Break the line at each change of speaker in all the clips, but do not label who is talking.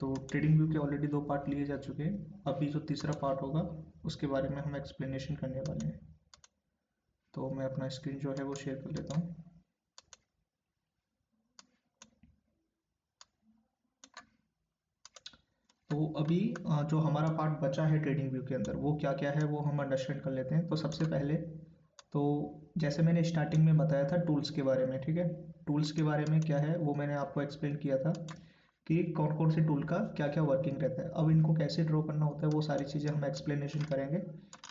तो trading view के already 2 part लिए जा चुके हैं। अभी जो तीसरा पार्ट होगा उसके बारे में हम एक्सप्लेनेशन करने वाले हैं। तो मैं अपना स्क्रीन जो है वो शेयर कर लेता हूँ। तो अभी जो हमारा पार्ट बचा है ट्रेडिंग व्यू के अंदर वो क्या क्या है वो हम अंडरस्टैंड कर लेते हैं। तो सबसे पहले तो जैसे मैंने स्टार्टिंग में बताया था टूल्स के बारे में, ठीक है। टूल्स के बारे में क्या है वो मैंने आपको एक्सप्लेन किया था कि कौन कौन से टूल का क्या क्या वर्किंग रहता है। अब इनको कैसे ड्रॉ करना होता है वो सारी चीज़ें हम एक्सप्लेनेशन करेंगे।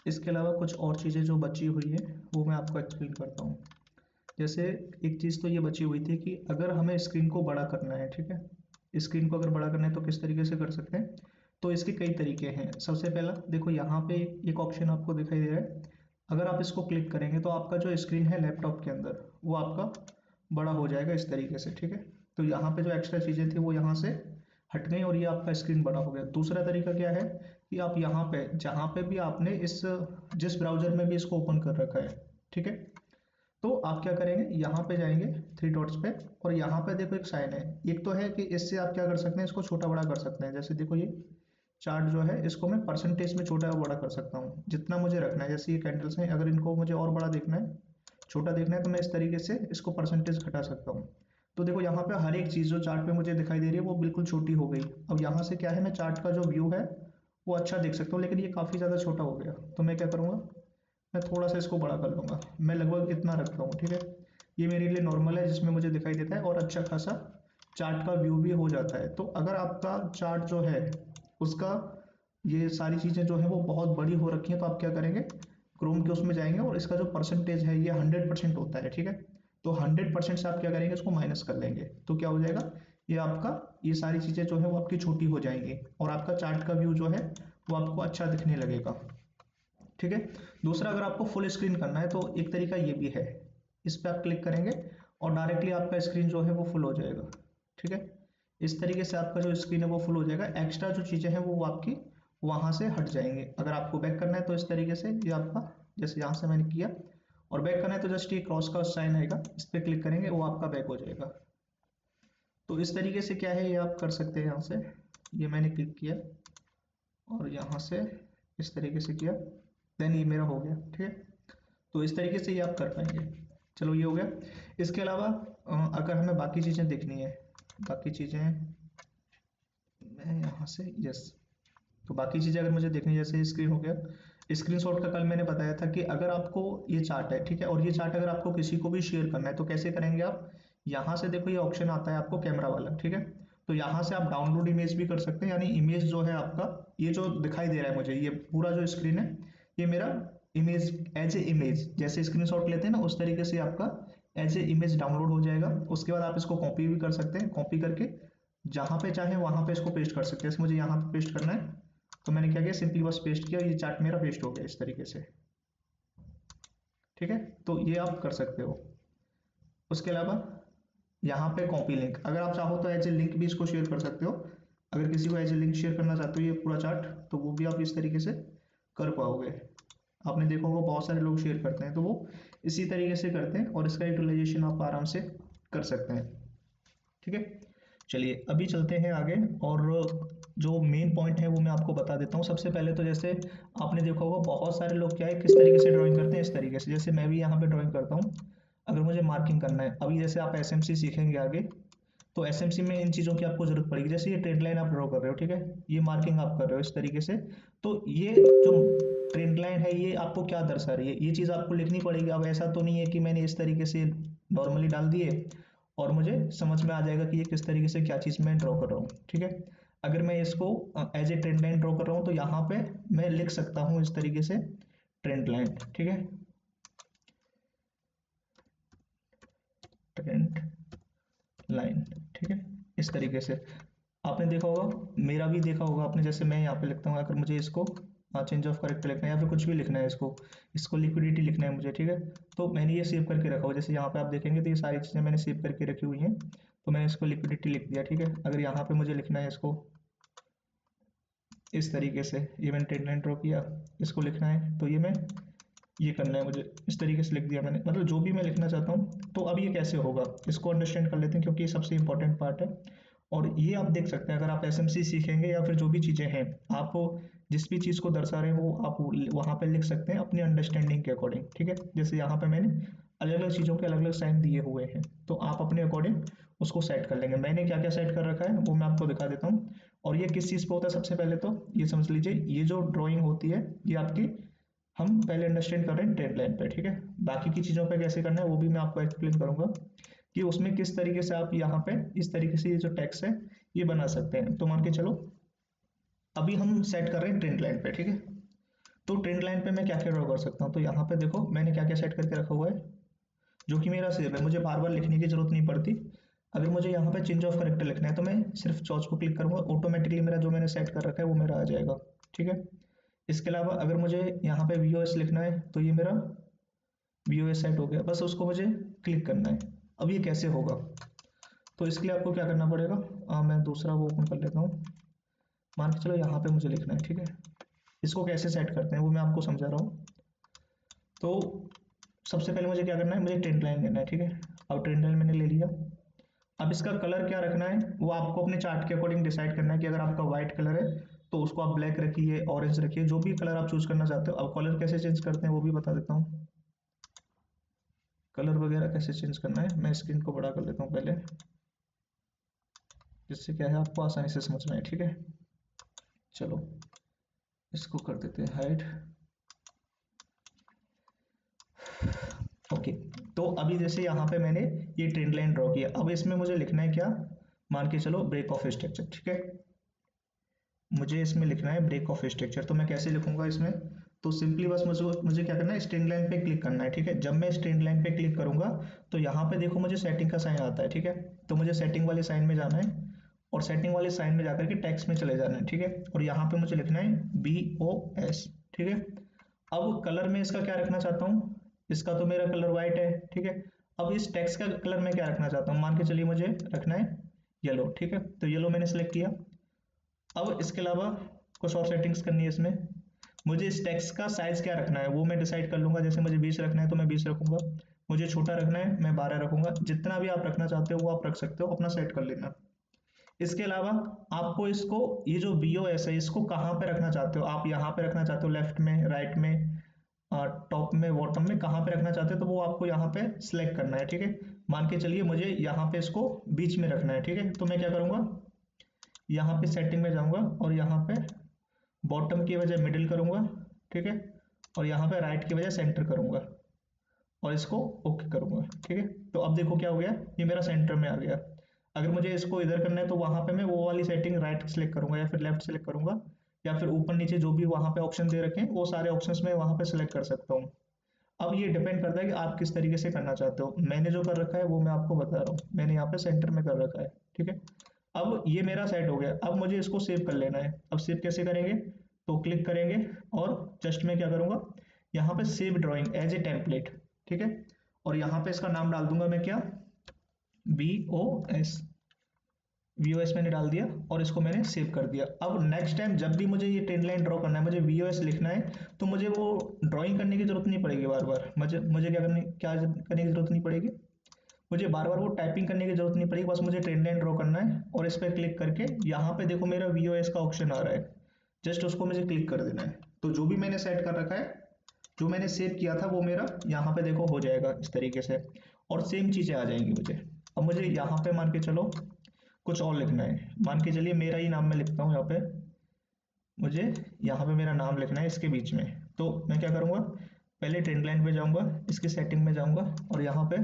इसके अलावा कुछ और चीज़ें जो बची हुई है वो मैं आपको एक्सप्लेन करता हूँ। जैसे एक चीज़ तो ये बची हुई थी कि अगर हमें स्क्रीन को बड़ा करना है, ठीक है, स्क्रीन को अगर बड़ा करना है तो किस तरीके से कर सकते हैं। तो इसके कई तरीके हैं। सबसे पहला देखो यहाँ पे एक ऑप्शन आपको दिखाई दे रहा है। अगर आप इसको क्लिक करेंगे तो आपका जो स्क्रीन है लैपटॉप के अंदर वो आपका बड़ा हो जाएगा इस तरीके से, ठीक है। तो यहाँ पे जो एक्स्ट्रा चीज़ें थी वो यहाँ से हट गई और ये आपका स्क्रीन बड़ा हो गया। दूसरा तरीका क्या है कि आप यहाँ पे जहाँ पे भी आपने जिस ब्राउजर में भी इसको ओपन कर रखा है, ठीक है, तो आप क्या करेंगे यहाँ पे जाएंगे 3 डॉट्स पे और यहाँ पे देखो एक साइन है। एक तो है कि इससे आप क्या कर सकते हैं, इसको छोटा बड़ा कर सकते हैं। जैसे देखो ये चार्ट जो है इसको मैं परसेंटेज में छोटा बड़ा कर सकता हूँ जितना मुझे रखना है। जैसे ये कैंडल्स हैं, अगर इनको मुझे और बड़ा देखना है, छोटा देखना है, तो मैं इस तरीके से इसको परसेंटेज घटा सकता हूँ। तो देखो यहाँ पे हर एक चीज़ जो चार्ट पे मुझे दिखाई दे रही है वो बिल्कुल छोटी हो गई। अब यहाँ से क्या है, मैं चार्ट का जो व्यू है वो अच्छा देख सकता हूँ, लेकिन ये काफ़ी ज़्यादा छोटा हो गया। तो मैं क्या करूँगा, मैं थोड़ा सा इसको बड़ा कर लूँगा। मैं लगभग इतना रखता हूँ, ठीक है। ये मेरे लिए नॉर्मल है जिसमें मुझे दिखाई देता है और अच्छा खासा चार्ट का व्यू भी हो जाता है। तो अगर आपका चार्ट जो है उसका ये सारी चीज़ें जो है वो बहुत बड़ी हो रखी हैं तो आप क्या करेंगे, क्रोम के उसमें जाएंगे और इसका जो परसेंटेज है ये 100% होता है, ठीक है। तो 100% से आप क्या करेंगे, इसको माइनस कर लेंगे। तो क्या हो जाएगा, ये आपका ये सारी चीज़ें जो है वो आपकी छोटी हो जाएंगी और आपका चार्ट का व्यू जो है वो आपको अच्छा दिखने लगेगा, ठीक है। दूसरा, अगर आपको फुल स्क्रीन करना है तो एक तरीका ये भी है। इस पर आप क्लिक करेंगे और डायरेक्टली आपका स्क्रीन जो है वो फुल हो जाएगा, ठीक है। इस तरीके से आपका जो स्क्रीन है वो फुल हो जाएगा। एक्स्ट्रा जो चीज़ें हैं वो आपकी वहाँ से हट जाएंगे। अगर आपको बैक करना है तो इस तरीके से ये आपका, जैसे यहाँ से मैंने किया, और बैक करना है तो जस्ट ये क्रॉस का साइन आएगा, इस पर क्लिक करेंगे वो आपका बैक हो जाएगा। तो इस तरीके से क्या है ये आप कर सकते हैं। यहाँ से ये मैंने क्लिक किया और यहाँ से इस तरीके से किया, देन ये मेरा हो गया, ठीक है। तो इस तरीके से ये आप कर पाएंगे। चलो ये हो गया। इसके अलावा अगर हमें बाकी चीज़ें देखनी है, बाकी चीज़ें मैं यहाँ से यस, तो बाकी चीज़ें अगर मुझे देखनी है, जैसे स्क्रीन हो गया, स्क्रीनशॉट का कल मैंने बताया था कि अगर आपको ये चार्ट है, ठीक है, और ये चार्ट अगर आपको किसी को भी शेयर करना है तो कैसे करेंगे आप, यहाँ से देखो ये ऑप्शन आता है आपको कैमरा वाला, ठीक है। तो यहाँ से आप डाउनलोड इमेज भी कर सकते हैं, यानी इमेज जो है आपका ये जो दिखाई दे रहा है मुझे, ये पूरा जो स्क्रीन है ये मेरा इमेज एज ए इमेज, जैसे स्क्रीनशॉट लेते हैं ना उस तरीके से आपका एज ए इमेज डाउनलोड हो जाएगा। उसके बाद आप इसको कॉपी भी कर सकते हैं, कॉपी करके जहाँ पे चाहे वहाँ पे इसको पेस्ट कर सकते हैं। जैसे मुझे यहाँ पे पेस्ट करना है तो मैंने क्या किया, सिंपली बस पेस्ट किया, ये चार्ट मेरा पेस्ट हो गया इस तरीके से, ठीक है। तो ये आप कर सकते हो। उसके अलावा यहाँ पे कॉपी लिंक, अगर आप चाहो तो एज ए लिंक भी इसको शेयर कर सकते हो। अगर किसी को एज ए लिंक शेयर करना चाहते हो ये पूरा चार्ट, तो वो भी आप इस तरीके से कर पाओगे। आपने देखा होगा बहुत सारे लोग शेयर करते हैं तो वो इसी तरीके से करते हैं और इसका यूटिलाइजेशन आप आराम से कर सकते हैं, ठीक है। चलिए अभी चलते हैं आगे और जो मेन पॉइंट है वो मैं आपको बता देता हूँ। सबसे पहले तो जैसे आपने देखा होगा बहुत सारे लोग क्या है किस तरीके से ड्राइंग करते हैं, इस तरीके से, जैसे मैं भी यहाँ पे ड्राइंग करता हूँ। अगर मुझे मार्किंग करना है, अभी जैसे आप एसएमसी सीखेंगे आगे तो एसएमसी में इन चीज़ों की आपको जरूरत पड़ेगी। जैसे ये ट्रेंड लाइन आप ड्रॉ कर रहे हो, ठीक है, ये मार्किंग आप कर रहे हो इस तरीके से, तो ये जो ट्रेंड लाइन है ये आपको क्या दर्शा रही है ये चीज़ आपको लिखनी पड़ेगी। अब ऐसा तो नहीं है कि मैंने इस तरीके से नॉर्मली डाल दिए और मुझे समझ में आ जाएगा कि ये किस तरीके से क्या चीज़ मैं ड्रॉ कर रहा हूँ, ठीक है। अगर मैं इसको as a trend line draw कर रहा हूँ तो यहाँ पे मैं लिख सकता हूँ इस तरीके से ट्रेंड लाइन, ठीक है, ट्रेंड लाइन, ठीक है, इस तरीके से। आपने देखा होगा, मेरा भी देखा होगा आपने, जैसे मैं यहाँ पे लिखता हूँ, अगर मुझे इसको चेंज ऑफ करेक्टर लिखना है या फिर कुछ भी लिखना है, इसको इसको लिक्विडिटी लिखना है मुझे, ठीक है, तो मैंने ये सेव करके रखा हुआ। जैसे यहाँ पे आप देखेंगे तो ये सारी चीज़ें मैंने सेव करके रखी हुई हैं, तो मैंने इसको लिक्विडिटी लिख दिया, ठीक है। अगर यहाँ पे मुझे लिखना है इसको इस तरीके से, ये मैंने ट्रेंड लाइन ड्रॉ किया, इसको लिखना है तो ये मैं ये करना है मुझे, इस तरीके से लिख दिया मैंने, मतलब जो भी मैं लिखना चाहता हूँ। तो अब ये कैसे होगा इसको अंडरस्टैंड कर लेते हैं क्योंकि ये सबसे इंपॉर्टेंट पार्ट है। और ये आप देख सकते हैं, अगर आप एसएमसी सीखेंगे या फिर जो भी चीज़ें हैं, आप जिस भी चीज़ को दर्शा रहे हैं वो आप वहाँ पे लिख सकते हैं अपनी अंडरस्टैंडिंग के अकॉर्डिंग, ठीक है। जैसे यहाँ पे मैंने अलग अलग चीज़ों के अलग अलग साइन दिए हुए हैं, तो आप अपने अकॉर्डिंग उसको सेट कर लेंगे। मैंने क्या क्या सेट कर रखा है वो मैं आपको दिखा देता हूँ। और ये किस चीज़ पे होता है, सबसे पहले तो ये समझ लीजिए, ये जो ड्राइंग होती है ये आपकी, हम पहले अंडरस्टैंड कर रहे हैं ट्रेड लाइन पे, ठीक है। बाकी की चीज़ों पे कैसे करना है वो भी मैं आपको एक्सप्लेन करूंगा कि उसमें किस तरीके से आप यहाँ पे इस तरीके से ये जो टेक्स्ट है ये बना सकते हैं। तो मान के चलो अभी हम सेट कर रहे हैं ट्रेंड लाइन पे, ठीक है। तो ट्रेंड लाइन पे मैं क्या क्या ड्रॉ कर सकता हूँ, तो यहाँ पे देखो मैंने क्या क्या सेट करके रखा हुआ है, जो कि मेरा सेव है, मुझे बार बार लिखने की जरूरत नहीं पड़ती। अगर मुझे यहाँ पे चेंज ऑफ करेक्टर लिखना है तो मैं सिर्फ चॉइस को क्लिक करूंगा, ऑटोमेटिकली मेरा जो मैंने सेट कर रखा है वो मेरा आ जाएगा, ठीक है। इसके अलावा अगर मुझे यहाँ पे वीओएस लिखना है तो ये मेरा वीओएस सेट हो गया, बस उसको मुझे क्लिक करना है। अब ये कैसे होगा, तो इसके लिए आपको क्या करना पड़ेगा, मैं दूसरा वो ओपन कर लेता हूँ। मान के चलो यहाँ पे मुझे लिखना है, ठीक है। इसको कैसे सेट करते हैं वो मैं आपको समझा रहा हूँ। तो सबसे पहले मुझे क्या करना है, मुझे ट्रेंड लाइन लेना है, ठीक है। अब ट्रेंड लाइन मैंने ले लिया। अब इसका कलर क्या रखना है वो आपको अपने चार्ट के अकॉर्डिंग डिसाइड करना है कि अगर आपका व्हाइट कलर है तो उसको आप ब्लैक रखिए, ऑरेंज रखिए, जो भी कलर आप चूज करना चाहते हो। अब कलर कैसे चेंज करते हैं वो भी बता देता हूँ। कलर वगैरह कैसे चेंज करना है, मैं स्क्रीन को बड़ा कर लेता हूँ पहले, जिससे क्या है आपको आसानी से समझ में आए, ठीक है। चलो इसको कर देते हैं हाइड। ओके, तो अभी जैसे यहाँ पे मैंने ये ट्रेंड लाइन ड्रॉ किया, अब इसमें मुझे लिखना है क्या, मान के चलो ब्रेक ऑफ स्ट्रक्चर, ठीक है। मुझे इसमें लिखना है ब्रेक ऑफ स्ट्रक्चर, तो मैं कैसे लिखूंगा इसमें, तो सिंपली बस मुझे क्या करना है, स्ट्रेंड लाइन पे क्लिक करना है, ठीक है। जब मैं स्ट्रेंड लाइन पे क्लिक करूंगा तो यहाँ पे देखो मुझे सेटिंग का साइन आता है, ठीक है। तो मुझे सेटिंग वाले साइन में जाना है और सेटिंग वाले साइन में जाकर के टेक्स्ट में चले जाना है, ठीक है। और यहाँ पे मुझे लिखना है BOS, ठीक है। अब कलर में इसका क्या रखना चाहता हूँ, इसका तो मेरा कलर व्हाइट है, ठीक है। अब इस टेक्स्ट का कलर मैं क्या रखना चाहता हूँ, मान के चलिए मुझे रखना है येलो, ठीक है। तो येलो मैंने सेलेक्ट किया। अब इसके अलावा कुछ और सेटिंग्स करनी है इसमें, मुझे इस टेक्स्ट का साइज क्या रखना है वो मैं डिसाइड कर लूंगा। जैसे मुझे 20 रखना है तो मैं 20 रखूंगा, मुझे छोटा रखना है मैं 12 रखूंगा, जितना भी आप रखना चाहते हो वो आप रख सकते हो, अपना सेट कर लेना। इसके अलावा आपको इसको, ये जो BOS है इसको कहाँ पे रखना चाहते हो, आप यहाँ पे रखना चाहते हो, लेफ्ट में, राइट में, टॉप में, बॉटम में, कहाँ पे रखना चाहते हो तो वो आपको यहाँ पे सिलेक्ट करना है, ठीक है। मान के चलिए मुझे यहाँ पे इसको बीच में रखना है, ठीक है। तो मैं क्या करूँगा, यहाँ पे सेटिंग में जाऊँगा और यहाँ पे बॉटम की वजह मिडिल करूँगा, ठीक है। और यहाँ पे राइट की वजह सेंटर करूँगा और इसको ओके करूँगा, ठीक है। तो अब देखो क्या हो गया, ये मेरा सेंटर में आ गया। अगर मुझे इसको इधर करना है तो वहाँ पे मैं वो वाली सेटिंग राइट सेलेक्ट करूँगा या फिर लेफ्ट सेलेक्ट करूँगा, या फिर ऊपर नीचे जो भी वहाँ पे ऑप्शन दे रखे हैं वो सारे ऑप्शंस में वहाँ पे सेलेक्ट कर सकता हूँ। अब ये डिपेंड करता है कि आप किस तरीके से करना चाहते हो। मैंने जो कर रखा है वो मैं आपको बता रहा हूँ, मैंने यहाँ पे सेंटर में कर रखा है, ठीक है। अब ये मेरा सेट हो गया, अब मुझे इसको सेव कर लेना है। अब सेव कैसे करेंगे, तो क्लिक करेंगे और जस्ट मैं क्या करूँगा, यहाँ पे save drawing as a template, ठीक है। और यहाँ पे इसका नाम डाल दूंगा मैं क्या, BOS, VOS मैंने डाल दिया और इसको मैंने सेव कर दिया। अब नेक्स्ट टाइम जब भी मुझे ये ट्रेन लाइन ड्रॉ करना है, मुझे VOS लिखना है, तो मुझे वो ड्राइंग करने की जरूरत नहीं पड़ेगी बार बार, मुझे क्या करने की जरूरत नहीं पड़ेगी, मुझे बार बार वो टाइपिंग करने की जरूरत नहीं पड़ेगी। बस मुझे ट्रेन लाइन ड्रॉ करना है और इस पर क्लिक करके यहाँ पे देखो मेरा VOS का ऑप्शन आ रहा है, जस्ट उसको मुझे क्लिक कर देना है। तो जो भी मैंने सेट कर रखा है, जो मैंने सेव किया था वो मेरा यहाँ पे देखो हो जाएगा इस तरीके से, और सेम चीजें आ जाएंगी मुझे। अब मुझे यहाँ पे मान के चलो कुछ और लिखना है, मान के चलिए मेरा ही नाम मैं लिखता हूँ यहाँ पे, मुझे यहाँ पे मेरा नाम लिखना है इसके बीच में। तो मैं क्या करूँगा, पहले ट्रेंड लाइन पे जाऊँगा, इसकी सेटिंग में जाऊँगा और यहाँ पे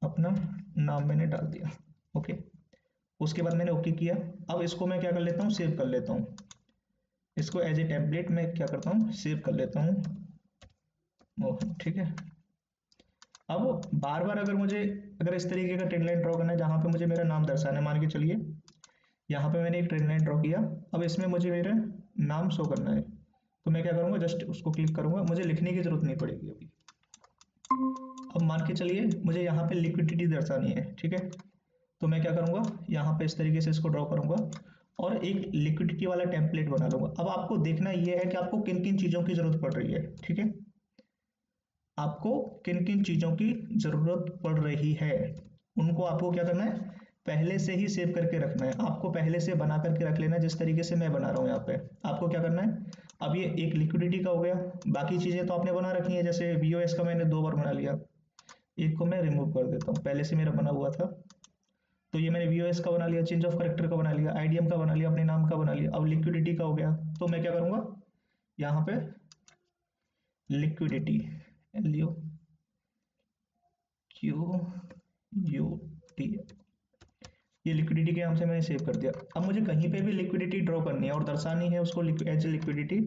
अपना नाम मैंने डाल दिया, ओके। उसके बाद मैंने ओके किया। अब इसको मैं क्या कर लेता हूँ, सेव कर लेता हूँ, इसको एज ए टेम्पलेट में क्या करता हूँ, सेव कर लेता हूँ मोहन, ठीक है। अब बार बार अगर इस तरीके का ट्रेंड लाइन ड्रॉ करना है जहाँ पे मुझे मेरा नाम दर्शाना है, मान के चलिए यहाँ पे मैंने एक ट्रेंड लाइन ड्रॉ किया, अब इसमें मुझे मेरा नाम शो करना है, तो मैं क्या करूँगा, जस्ट उसको क्लिक करूँगा, मुझे लिखने की जरूरत नहीं पड़ेगी अभी। अब मान के चलिए मुझे यहाँ पे लिक्विडिटी दर्शानी है, ठीक है। तो मैं क्या करूँगा, यहाँ पे इस तरीके से इसको ड्रॉ करूँगा और एक लिक्विडिटी वाला टेम्पलेट बना लूंगा। अब आपको देखना ये है कि आपको किन किन चीज़ों की जरूरत पड़ रही है, ठीक है। आपको किन किन चीज़ों की जरूरत पड़ रही है उनको आपको क्या करना है, पहले से ही सेव करके रखना है, आपको पहले से बना करके रख लेना है, जिस तरीके से मैं बना रहा हूँ यहाँ पे। आपको क्या करना है, अब ये एक लिक्विडिटी का हो गया, बाकी चीज़ें तो आपने बना रखी है, जैसे वीओएस का मैंने 2 बार बना लिया, एक को मैं रिमूव कर देता हूँ, पहले से मेरा बना हुआ था। तो ये मैंने वीओएस का बना लिया, चेंज ऑफ करेक्टर का बना लिया, आईडीएम का बना लिया, अपने नाम का बना लिया। अब लिक्विडिटी का हो गया, तो मैं क्या करूँगा, यहाँ पे लिक्विडिटी, LUQUT, ये लिक्विडिटी के नाम से मैंने सेव कर दिया। अब मुझे कहीं पे भी लिक्विडिटी ड्रॉ करनी है और दर्शानी है उसको एज लिक्विडिटी,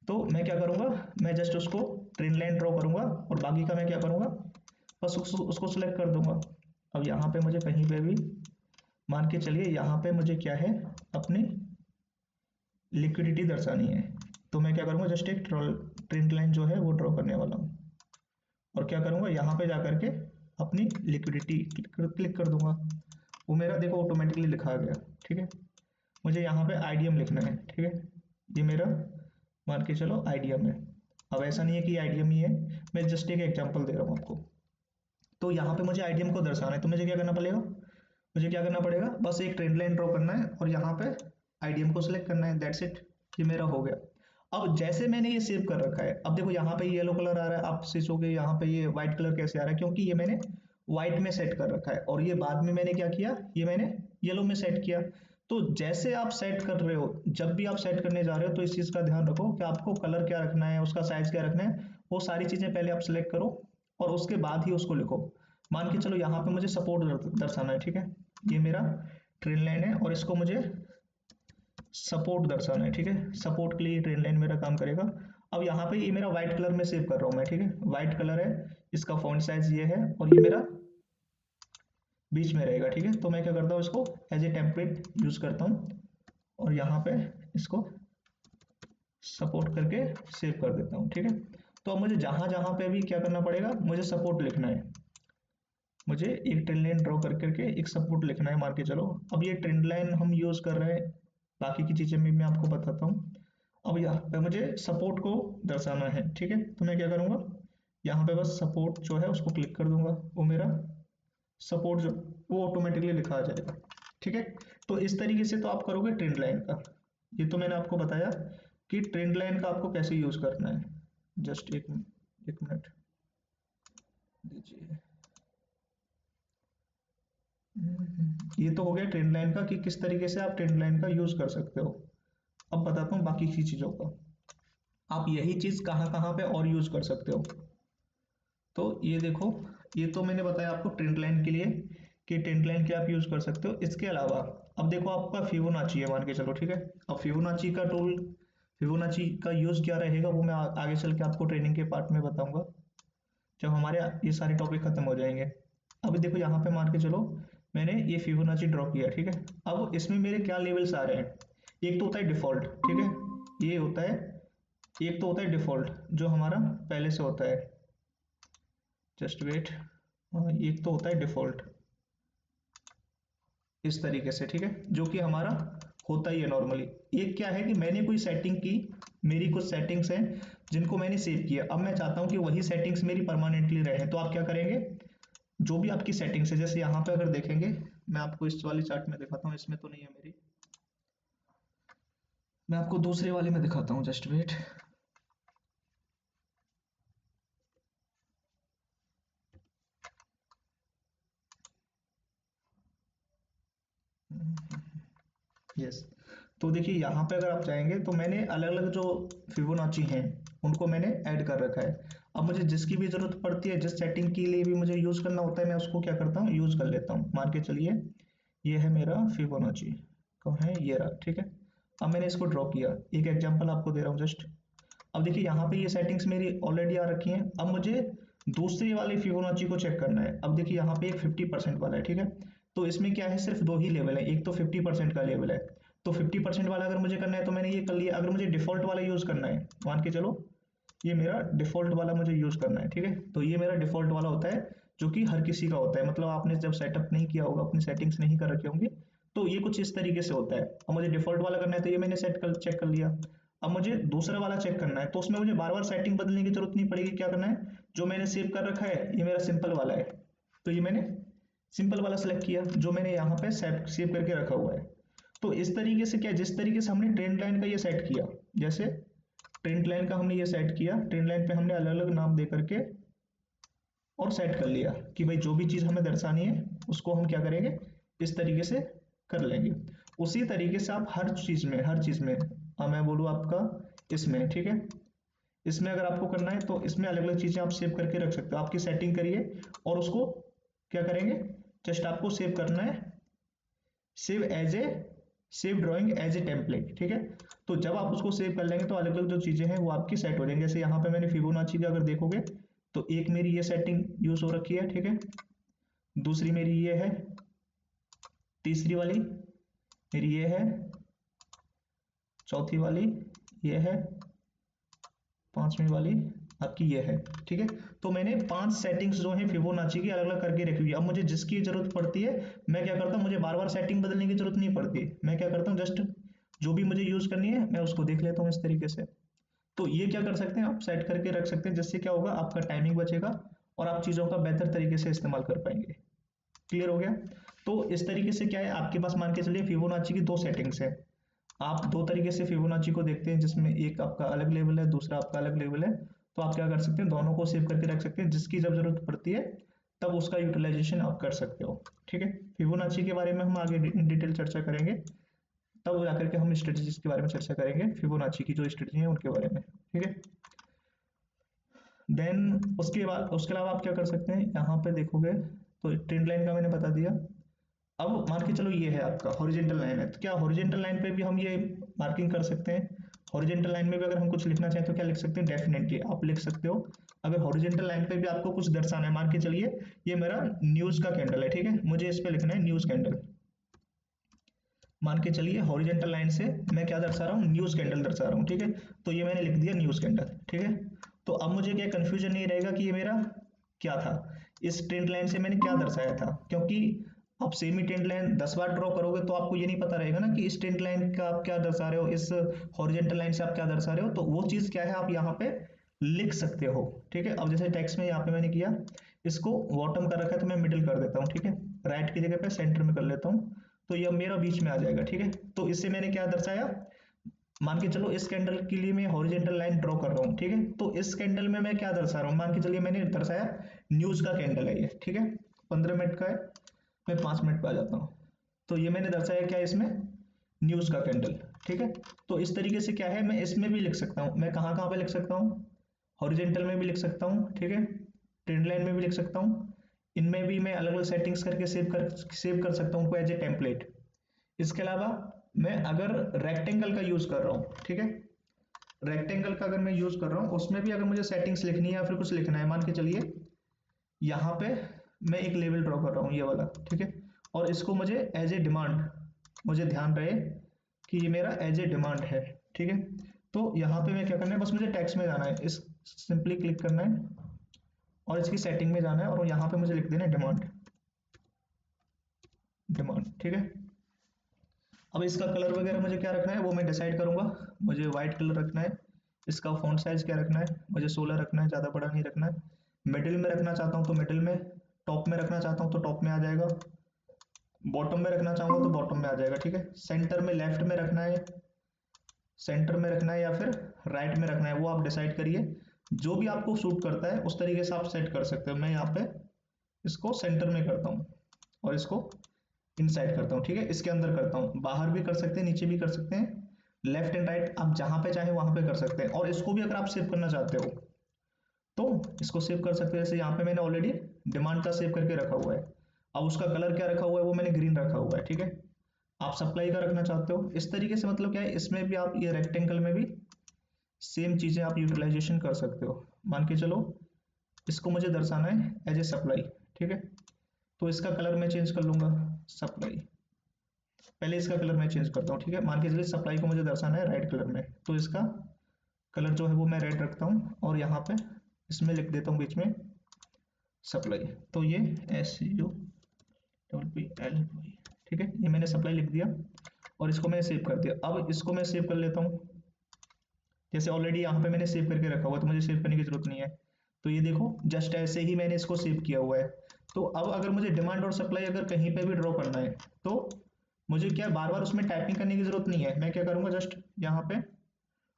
तो मैं क्या करूँगा, मैं जस्ट उसको ट्रेन लाइन ड्रॉ करूँगा और बाकी का मैं क्या करूँगा, बस उसको सिलेक्ट कर दूंगा। अब यहाँ पे मुझे कहीं पे भी मान के चलिए, यहाँ पे मुझे क्या है, अपनी लिक्विडिटी दर्शानी है, तो मैं क्या करूँगा, जस्ट एक ट्रेन लाइन जो है वो ड्रॉ करने वाला हूँ और क्या करूँगा, यहाँ पे जा करके अपनी लिक्विडिटी क्लिक कर दूंगा। वो मेरा देखो ऑटोमेटिकली लिखा आ गया, ठीक है। मुझे यहाँ पे आईडीएम लिखना है, ठीक है, ये मेरा मान के चलो आईडीएम है। अब ऐसा नहीं है कि आईडीएम ही है, मैं जस्ट एक एग्जांपल दे रहा हूँ आपको। तो यहाँ पे मुझे आईडीएम को दर्शाना है, तो मुझे क्या करना पड़ेगा, मुझे क्या करना पड़ेगा, बस एक ट्रेंड लाइन ड्रॉ करना है और यहाँ पे आईडीएम को सिलेक्ट करना है, दैट्स इट, ये मेरा हो गया। अब जैसे मैंने ये सेव कर रखा है, अब देखो यहाँ पे येलो कलर आ रहा है, आप सोचोगे यहाँ पे ये व्हाइट कलर कैसे आ रहा है, क्योंकि ये मैंने व्हाइट में सेट कर रखा है और ये बाद में मैंने क्या किया, ये मैंने येलो में सेट किया। तो जैसे आप सेट कर रहे हो, जब भी आप सेट करने जा रहे हो तो इस चीज़ का ध्यान रखो कि आपको कलर क्या रखना है, उसका साइज क्या रखना है, वो सारी चीज़ें पहले आप सिलेक्ट करो और उसके बाद ही उसको लिखो। मान के चलो यहाँ पे मुझे सपोर्ट दर्शाना है, ठीक है, ये मेरा ट्रेन लाइन है और इसको मुझे सपोर्ट दर्शाना है, ठीक है, सपोर्ट के लिए ट्रेन लाइन मेरा काम करेगा। अब यहाँ पे ये मेरा व्हाइट कलर में सेव कर रहा हूँ मैं, ठीक है, व्हाइट कलर है, इसका फॉन्ट साइज ये है और ये मेरा बीच में रहेगा, ठीक है। तो मैं क्या करता हूँ, इसको एज ए टेम्पलेट यूज करता हूँ और यहाँ पे इसको सपोर्ट करके सेव कर देता हूँ, ठीक है। तो अब मुझे जहां जहां पे भी क्या करना पड़ेगा, मुझे सपोर्ट लिखना है, मुझे एक ट्रेंड लाइन ड्रॉ कर करके एक सपोर्ट लिखना है, मान के चलो। अब ये ट्रेंड लाइन हम यूज कर रहे हैं, बाकी की चीजें भी मैं आपको बताता हूँ। अब यहाँ पे मुझे सपोर्ट को दर्शाना है, ठीक है, तो मैं क्या करूँगा, यहाँ पे बस सपोर्ट जो है उसको क्लिक कर दूंगा, वो मेरा सपोर्ट जो वो ऑटोमेटिकली लिखा आ जाएगा, ठीक है। तो इस तरीके से तो आप करोगे ट्रेंड लाइन का। ये तो मैंने आपको बताया कि ट्रेंड लाइन का आपको कैसे यूज करना है। जस्ट एक मिनट दीजिए। ये तो हो गया ट्रेंड लाइन का कि किस तरीके से आप ट्रेंड लाइन का यूज कर सकते हो। अब बताता हूँ बाकी की चीजों का, आप यही चीज कहाँ कहाँ पे और यूज कर सकते हो। तो ये देखो, ये तो मैंने बताया आपको ट्रेंड लाइन के लिए कि ट्रेंड लाइन के आप यूज कर सकते हो। इसके अलावा अब देखो आपका फिबोनाची है, मान के चलो, ठीक है। अब फिबोनाची का टूल, फिबोनाची का यूज क्या रहेगा वो मैं आगे चल के आपको ट्रेनिंग के पार्ट में बताऊंगा, जब हमारे ये सारे टॉपिक खत्म हो जाएंगे। अब देखो यहाँ पे मान के चलो मैंने ये फिबोनाची ड्रॉ किया, ठीक है। अब इसमें मेरे क्या लेवल्स आ रहे हैं, एक तो होता है डिफॉल्ट, ठीक है, ये होता है, एक तो होता है डिफॉल्ट जो हमारा पहले से होता है, जस्ट वेट, एक तो होता है डिफॉल्ट इस तरीके से, ठीक है, जो कि हमारा होता ही है नॉर्मली। एक क्या है कि मैंने कोई सेटिंग की, मेरी कुछ सेटिंग्स हैं जिनको मैंने सेव किया, अब मैं चाहता हूं कि वही सेटिंग्स मेरी परमानेंटली रहे, तो आप क्या करेंगे, जो भी आपकी सेटिंग्स है, जैसे यहाँ पे अगर देखेंगे, मैं आपको इस वाली चार्ट में दिखाता हूँ, इसमें तो नहीं है मेरी, मैं आपको दूसरे वाले में दिखाता हूँ, जस्ट वेट। यस, तो देखिए यहाँ पे अगर आप जाएंगे तो मैंने अलग अलग जो फिबोनाची हैं उनको मैंने ऐड कर रखा है। अब मुझे जिसकी भी जरूरत पड़ती है, जिस सेटिंग के लिए भी मुझे यूज करना होता है, मैं उसको क्या करता हूँ, यूज कर लेता हूँ। मान के चलिए ये है मेरा फिबोनाची, कौन है, ये रहा, ठीक है। अब मैंने इसको ड्रॉ किया, एक एग्जांपल आपको दे रहा हूँ जस्ट। अब देखिए यहाँ पे ये सेटिंग्स मेरी ऑलरेडी आ रखी हैं, अब मुझे दूसरी वाली फिबोनाची को चेक करना है। अब देखिए यहाँ पे एक 50% वाला है, ठीक है, तो इसमें क्या है, सिर्फ दो ही लेवल है, एक तो 50% का लेवल है, तो 50% वाला अगर मुझे करना है तो मैंने ये कर लिया। अगर मुझे डिफॉल्ट वाला यूज करना है, मान के चलो ये मेरा डिफॉल्ट वाला मुझे यूज करना है, ठीक है, तो ये मेरा डिफॉल्ट वाला होता है जो कि हर किसी का होता है, मतलब आपने जब सेटअप नहीं किया होगा, अपनी सेटिंग्स नहीं कर रखे होंगे, तो ये कुछ इस तरीके से होता है। अब मुझे डिफॉल्ट वाला करना है तो ये मैंने चेक कर लिया। अब मुझे दूसरा वाला चेक करना है तो उसमें मुझे बार बार सेटिंग बदलने की जरूरत नहीं पड़ेगी। क्या करना है, जो मैंने सेव कर रखा है ये मेरा सिंपल वाला है, तो ये मैंने सिंपल वाला सेलेक्ट किया जो मैंने यहाँ पे सेव करके रखा हुआ है। तो इस तरीके से क्या, जिस तरीके से हमने ट्रेंड लाइन का ये सेट किया, जैसे ट्रेंड लाइन का हमने ये सेट किया, ट्रेंड लाइन पे हमने अलग अलग नाम दे करके और सेट कर लिया कि भाई जो भी चीज़ हमें दर्शानी है उसको हम क्या करेंगे, इस तरीके से कर लेंगे। उसी तरीके से आप हर चीज़ में मैं बोलूँ आपका इसमें, ठीक है, इसमें अगर आपको करना है तो इसमें अलग अलग चीज़ें आप सेव करके रख सकते हो। आपकी सेटिंग करिए और उसको क्या करेंगे, जस्ट आपको सेव करना है, save drawing as a template, ठीक है। तो जब आप उसको सेव कर लेंगे तो अलग अलग जो चीज़ें हैं वो आपकी सेट हो जाएंगी। जैसे यहाँ पे मैंने फिबोनाची का अगर देखोगे तो एक मेरी ये सेटिंग यूज हो रखी है, ठीक है, दूसरी मेरी ये है, तीसरी वाली मेरी ये है, चौथी वाली ये है, पांचवी वाली आपकी ये है, ठीक है। तो मैंने 5 सेटिंग्स जो है फिबोनाची की अलग अलग करके रखी हुई है। अब मुझे जिसकी जरूरत पड़ती है मैं क्या करता हूँ, मुझे बार बार सेटिंग बदलने की जरूरत नहीं पड़ती, मैं क्या करता हूँ जस्ट जो भी मुझे यूज करनी है मैं उसको देख लेता हूँ इस तरीके से। तो ये क्या कर सकते हैं आप, सेट करके रख सकते हैं, जिससे क्या होगा आपका टाइमिंग बचेगा और आप चीज़ों का बेहतर तरीके से इस्तेमाल कर पाएंगे। क्लियर हो गया। तो इस तरीके से क्या है, आपके पास मान के चलिए फिबोनाची की 2 सेटिंग्स है। आप 2 तरीके से फिबोनाची को देखते हैं, जिसमें एक आपका अलग लेवल है, दूसरा आपका अलग लेवल है। तो आप क्या कर सकते हैं, दोनों को सेव करके रख सकते हैं, जिसकी जब जरूरत पड़ती है तब उसका यूटिलाइजेशन आप कर सकते हो, ठीक है। फिबोनाची के बारे में हम आगे डिटेल चर्चा करेंगे, तब जाकर के हम स्ट्रेटजीज के बारे में चर्चा करेंगे, फिबोनाची की जो स्ट्रेटजी है उनके बारे में, ठीक है। देन उसके अलावा आप क्या कर सकते हैं, यहाँ पे देखोगे तो ट्रेंड लाइन का मैंने बता दिया। अब मान के चलो ये है आपका हॉरिजेंटल लाइन है, तो क्या हॉरिजेंटल लाइन पे भी हम ये मार्किंग कर सकते हैं। हॉरिजेंटल लाइन में भी अगर हम कुछ लिखना चाहें तो क्या लिख सकते हैं, डेफिनेटली आप लिख सकते हो। अगर हॉरिजेंटल लाइन पे भी आपको कुछ दर्शाना है, मान के चलिए ये मेरा न्यूज का कैंडल है, ठीक है, मुझे इस पे लिखना है न्यूज कैंडल। मान के चलिए हॉरिजेंटल लाइन से मैं क्या दर्शा रहा हूँ, न्यूज कैंडल दर्शा रहा हूँ, ठीक है। तो ये मैंने लिख दिया न्यूज कैंडल, ठीक है। तो अब मुझे क्या कंफ्यूजन नहीं रहेगा कि ये मेरा क्या था, इस ट्रेंड लाइन से मैंने क्या दर्शाया था, क्योंकि आप सेमी ट्रेंड लाइन 10 बार ड्रॉ करोगे तो आपको ये नहीं पता रहेगा ना कि इस ट्रेंड लाइन का आप क्या दर्शा रहे हो, इस हॉरिजेंटल लाइन से आप क्या दर्शा रहे हो। तो वो चीज क्या है आप यहाँ पे लिख सकते हो, ठीक है। अब जैसे टेक्स्ट में यहाँ पे मैंने किया, इसको बॉटम कर रखा है तो मैं मिडिल कर देता हूँ, ठीक है, राइट की जगह पे सेंटर में कर लेता हूँ, तो ये मेरा बीच में आ जाएगा, ठीक है। तो इससे मैंने क्या दर्शाया, मान के चलो इस कैंडल के लिए मैं हॉरिजेंटल लाइन ड्रॉ कर रहा हूँ, ठीक है। तो इस कैंडल में मैं क्या दर्शा रहा हूँ, मान के चलिए मैंने दर्शाया न्यूज का कैंडल है ये, ठीक है, 15 मिनट का है, मैं 5 मिनट पे आ जाता हूँ। तो ये मैंने दर्शाया क्या इसमें, न्यूज का कैंडल, ठीक है। तो इस तरीके से क्या है, मैं इसमें भी लिख सकता हूँ, मैं कहाँ कहाँ पे लिख सकता हूँ, हॉरिजेंटल में भी लिख सकता हूँ, ठीक है, ट्रेंड लाइन में भी लिख सकता हूँ, इनमें भी मैं अलग अलग सेटिंग्स करके सेव कर सकता हूँ एज ए टेम्पलेट। इसके अलावा मैं अगर रेक्टेंगल का यूज कर रहा हूँ, ठीक है, रेक्टेंगल का अगर मैं यूज कर रहा हूँ उसमें भी अगर मुझे सेटिंग्स लिखनी है या फिर कुछ लिखना है, मान के चलिए यहाँ पे मैं एक लेवल ड्रॉ कर रहा हूँ ये वाला, ठीक है, और इसको मुझे एज ए डिमांड, मुझे ध्यान रहे कि ये मेरा एज ए डिमांड है, ठीक है। तो यहाँ पे मैं क्या करना है, बस मुझे टेक्स्ट में जाना है, इस सिंपली क्लिक करना है और इसकी सेटिंग में जाना है और यहाँ पे मुझे लिख देना है डिमांड, ठीक है। अब इसका कलर वगैरह मुझे क्या रखना है वो मैं डिसाइड करूंगा, मुझे व्हाइट कलर रखना है, इसका फॉन्ट साइज क्या रखना है, मुझे 16 रखना है, ज़्यादा बड़ा नहीं रखना है। मिडिल में रखना चाहता हूँ तो मिडिल में, टॉप में रखना चाहता हूँ तो टॉप में आ जाएगा, बॉटम में रखना चाहूँगा तो बॉटम में आ जाएगा, ठीक है। सेंटर में लेफ्ट में रखना है, सेंटर में रखना है या फिर राइट में रखना है वो आप डिसाइड करिए, जो भी आपको सूट करता है उस तरीके से आप सेट कर सकते हो। मैं यहाँ पे इसको सेंटर में करता हूँ और इसको इनसाइड करता हूँ, ठीक है, इसके अंदर करता हूँ, बाहर भी कर सकते हैं, नीचे भी कर सकते हैं, लेफ्ट एंड राइट आप जहां पे चाहे वहां पे कर सकते हैं। और इसको भी अगर आप सेव करना चाहते हो तो इसको सेव कर सकते हैं, जैसे यहाँ पे मैंने ऑलरेडी डिमांड का सेव करके रखा हुआ है, अब उसका कलर क्या रखा हुआ है वो मैंने ग्रीन रखा हुआ है, ठीक है। आप सप्लाई का रखना चाहते हो इस तरीके से, मतलब क्या है इसमें भी आप ये रेक्टेंगल में भी सेम चीजें आप यूटिलाइजेशन कर सकते हो। मान के चलो इसको मुझे दर्शाना है एज ए सप्लाई, ठीक है, तो इसका कलर मैं चेंज कर लूंगा सप्लाई, पहले इसका कलर मैं चेंज करता हूँ, ठीक है। मान के चलिए सप्लाई को मुझे दर्शाना है रेड कलर में, तो इसका कलर जो है वो मैं रेड रखता हूँ और यहाँ पे इसमें लिख देता हूँ बीच में सप्लाई, तो ये SUPPLY, ठीक है, ये मैंने सप्लाई लिख दिया और इसको मैंने सेव कर दिया। अब इसको मैं सेव कर लेता हूँ, जैसे ऑलरेडी यहाँ पे मैंने सेव करके रखा हुआ तो मुझे सेव करने की जरूरत नहीं है। तो ये देखो जस्ट ऐसे ही मैंने इसको सेव किया हुआ है। तो अब अगर मुझे डिमांड और सप्लाई अगर कहीं पे भी ड्रॉ करना है तो मुझे क्या बार बार उसमें टाइपिंग करने की जरूरत नहीं है। मैं क्या करूंगा, जस्ट यहाँ पे